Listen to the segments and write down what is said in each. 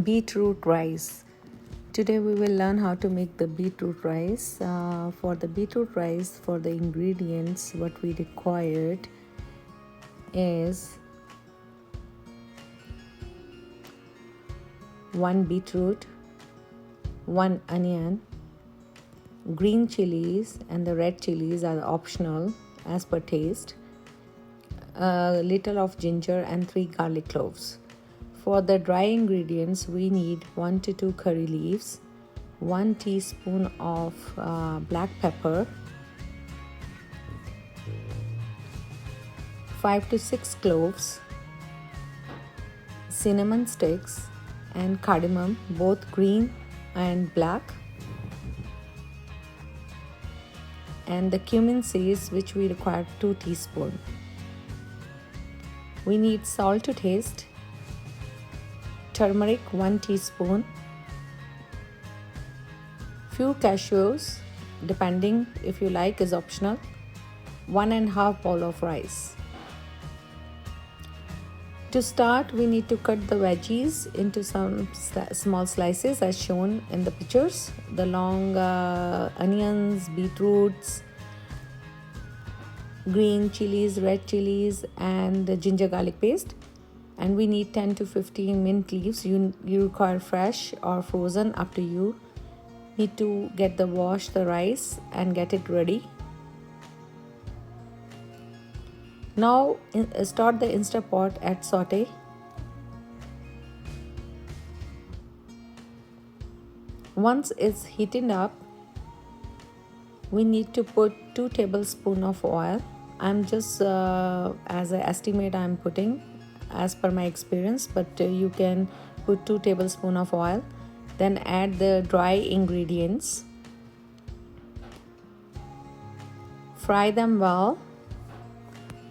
Beetroot rice. Today we will learn how to make the beetroot rice. For the beetroot rice, for the ingredients, what we required is 1 beetroot, 1 onion, green chilies and the red chilies are optional as per taste, a little of ginger and 3 garlic cloves. For the dry ingredients, we need 1 to 2 curry leaves, 1 teaspoon of black pepper, 5 to 6 cloves, cinnamon sticks and cardamom, both green and black, and the cumin seeds, which we require 2 teaspoons. We need salt to taste, turmeric 1 teaspoon, few cashews, depending if you like, is optional, 1.5 bowl of rice. To start, we need to cut the veggies into some small slices as shown in the pictures. The long onions, beetroots, green chilies, red chilies and the ginger garlic paste. And we need 10 to 15 mint leaves. You require fresh or frozen, up to you. Need to wash the rice and get it ready. Now start the Instant Pot at saute. Once it's heated up, we need to put 2 tablespoons of oil. I'm just as an estimate I'm putting as per my experience, but you can put 2 tablespoons of oil. Then add the dry ingredients. Fry them well.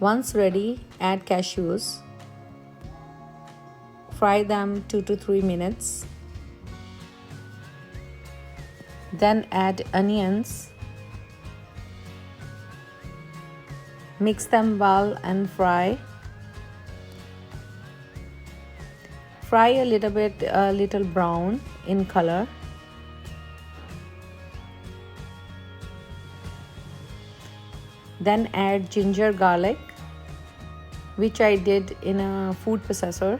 Once ready, add cashews. Fry them 2 to 3 minutes. Then add onions. Mix them well and fry. Fry a little brown in color. Then add ginger garlic, which I did in a food processor.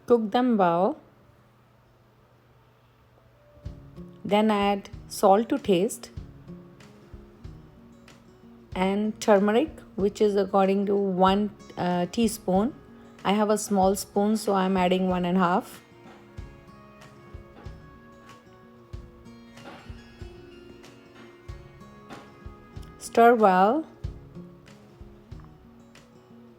Cook them well. Then add salt to taste and turmeric, which is according to 1 teaspoon. I have a small spoon, so I'm adding 1.5. Stir well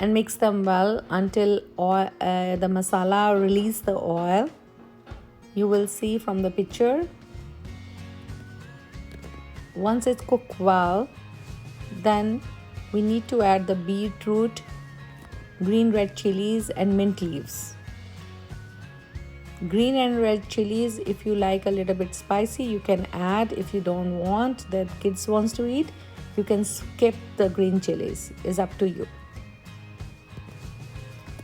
and mix them well until the masala release the oil. You will see from the picture. Once it's cooked well, then we need to add the beetroot, green red chilies and mint leaves. Green and red chilies, if you like a little bit spicy, you can add. If you don't want, that kids wants to eat, you can skip the green chilies. It's up to you.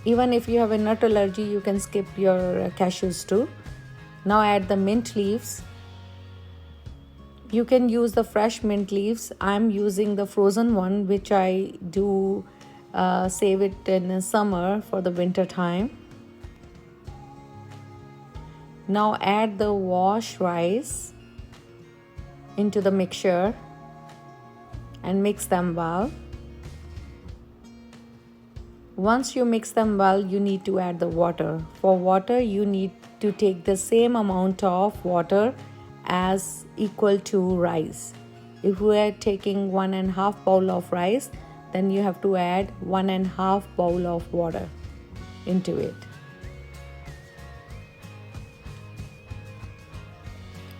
Even if you have a nut allergy, you can skip your cashews too. Now add the mint leaves. You can use the fresh mint leaves. I'm using the frozen one, which I do save it in the summer for the winter time. Now add the washed rice into the mixture and mix them well. Once you mix them well, you need to add the water. For water, you need to take the same amount of water as equal to rice. If we are taking 1.5 bowl of rice, then you have to add 1.5 bowl of water into it.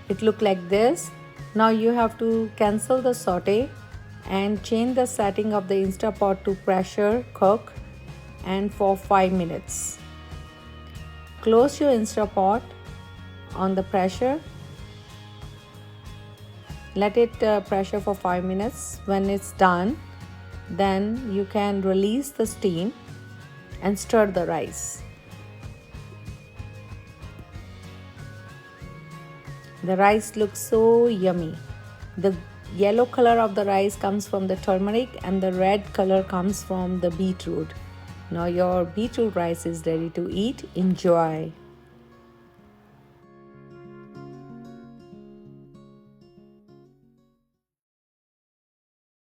It look like this. Now you have to cancel the saute and change the setting of the Instant Pot to pressure cook and for 5 minutes. Close your Instant Pot on the pressure. Let it pressure for 5 minutes. When it's done, then you can release the steam and stir the rice. The rice looks so yummy. The yellow color of the rice comes from the turmeric and the red color comes from the beetroot. Now your beetroot rice is ready to eat. Enjoy.